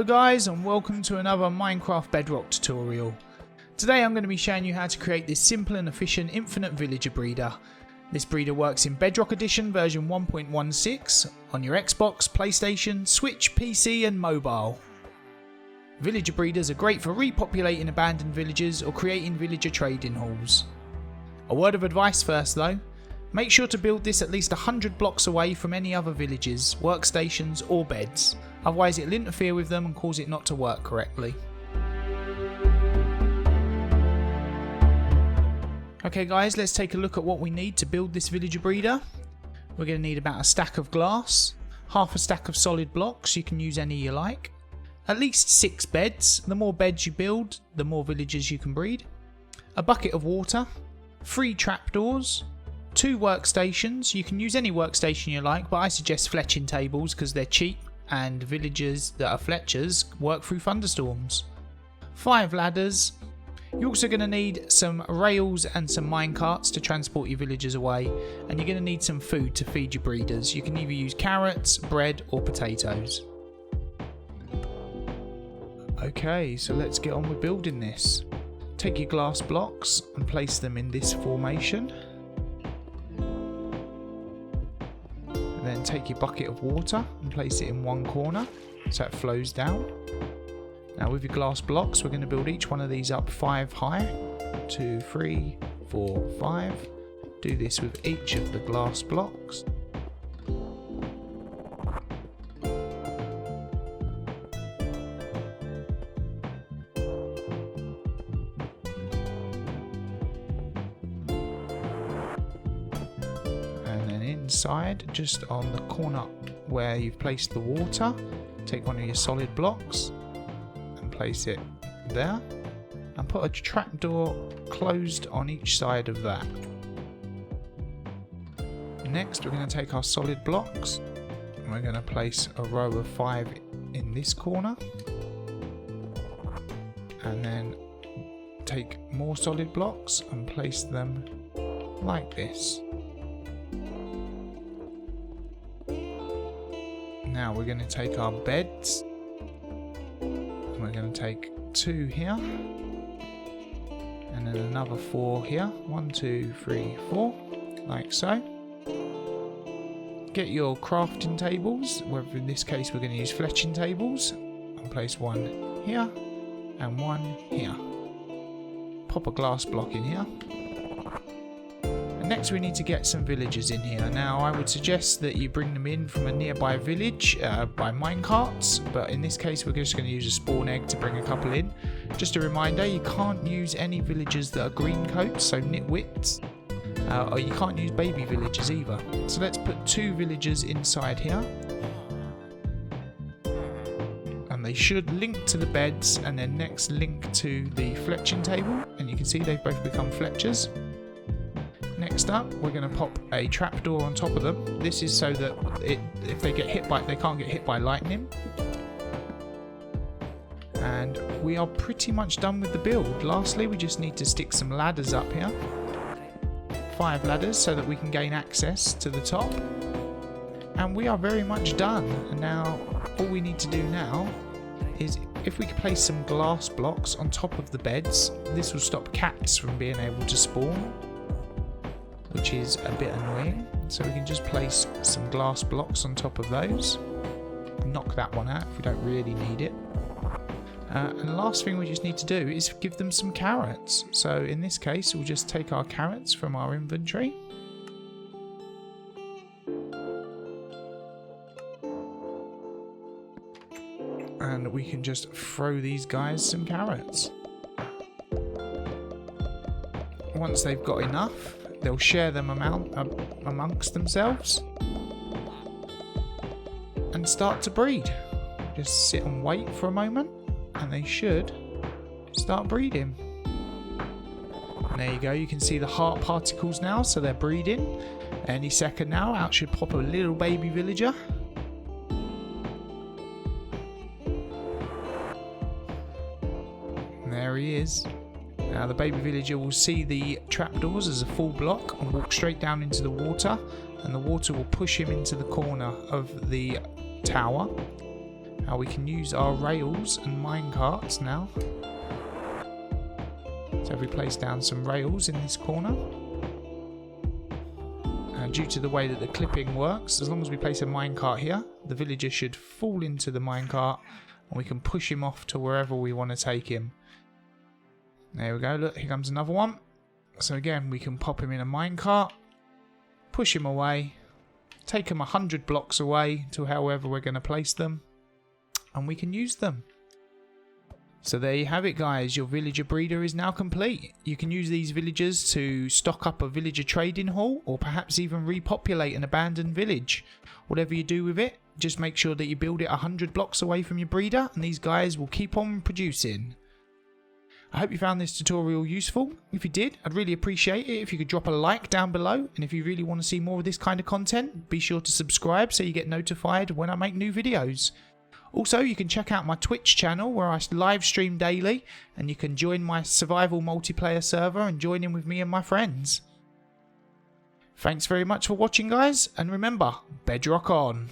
Hello guys, and welcome to another Minecraft Bedrock tutorial. Today I'm going to be showing you how to create this simple and efficient infinite villager breeder. This breeder works in Bedrock Edition version 1.16 on your Xbox, PlayStation, Switch, PC and mobile. Villager breeders are great for repopulating abandoned villages or creating villager trading halls. A word of advice first though, make sure to build this at least 100 blocks away from any other villages, workstations or beds, otherwise it'll interfere with them and cause it not to work correctly. Okay guys, let's take a look at what we need to build this villager breeder. We're going to need about a stack of glass, half a stack of solid blocks, you can use any you like, at least 6 beds, the more beds you build, the more villagers you can breed, a bucket of water, 3 trapdoors, 2 workstations, you can use any workstation you like, but I suggest fletching tables because they're cheap and villagers that are fletchers work through thunderstorms, 5 ladders. You're also going to need some rails and some minecarts to transport your villagers away, and you're going to need some food to feed your breeders. You can either use carrots, bread or potatoes. Okay, so let's get on with building this. Take your glass blocks and place them in this formation. And then take your bucket of water and place it in one corner so it flows down. Now with your glass blocks, we're going to build each one of these up 5 high. 1, 2, 3, 4, 5. Do this with each of the glass blocks. And then inside, just on the corner where you've placed the water, take one of your solid blocks. Place it there and put a trapdoor closed on each side of that. Next we're going to take our solid blocks and we're going to place a row of 5 in this corner, and then take more solid blocks and place them like this. Now we're going to take our beds. We're going to take 2 here and then another 4 here. 1, 2, 3, 4, like so. Get your crafting tables, whether in this case we're going to use fletching tables, and place 1 here and 1 here. Pop a glass block in here. Next we need to get some villagers in here. Now I would suggest that you bring them in from a nearby village by minecarts, but in this case we're just going to use a spawn egg to bring a couple in. Just a reminder, you can't use any villagers that are green coats, so nitwits, or you can't use baby villagers either. So let's put 2 villagers inside here. And they should link to the beds and then next link to the fletching table, and you can see they've both become fletchers. Next up, we're going to pop a trapdoor on top of them. This is so that if they get hit by, they can't get hit by lightning. And we are pretty much done with the build. Lastly, we just need to stick some ladders up here. 5 ladders so that we can gain access to the top. And we are very much done. And now, all we need to do now is, if we could place some glass blocks on top of the beds, this will stop cats from being able to spawn, which is a bit annoying. So we can just place some glass blocks on top of those. Knock that one out if we don't really need it. And the last thing we just need to do is give them some carrots. So in this case, we'll just take our carrots from our inventory. And we can just throw these guys some carrots. Once they've got enough, they'll share them amongst themselves and start to breed. Just sit and wait for a moment and they should start breeding. And there you go, you can see the heart particles now, so they're breeding. Any second now, out should pop a little baby villager. And there he is. Now the baby villager will see the trapdoors as a full block and walk straight down into the water, and the water will push him into the corner of the tower, Now we can use our rails and minecarts now. So we place down some rails in this corner. And due to the way that the clipping works, as long as we place a minecart here, the villager should fall into the minecart and we can push him off to wherever we want to take him. There we go, look, here comes another one. So again, we can pop him in a minecart, push him away, take him 100 blocks away to however we're going to place them, and we can use them. So there you have it, guys. Your villager breeder is now complete. You can use these villagers to stock up a villager trading hall, or perhaps even repopulate an abandoned village. Whatever you do with it, just make sure that you build it 100 blocks away from your breeder, and these guys will keep on producing. I hope you found this tutorial useful. If you did, I'd really appreciate it if you could drop a like down below, and if you really want to see more of this kind of content, be sure to subscribe so you get notified when I make new videos. Also, you can check out my Twitch channel where I live stream daily, and you can join my survival multiplayer server and join in with me and my friends. Thanks very much for watching, guys, and remember, Bedrock On!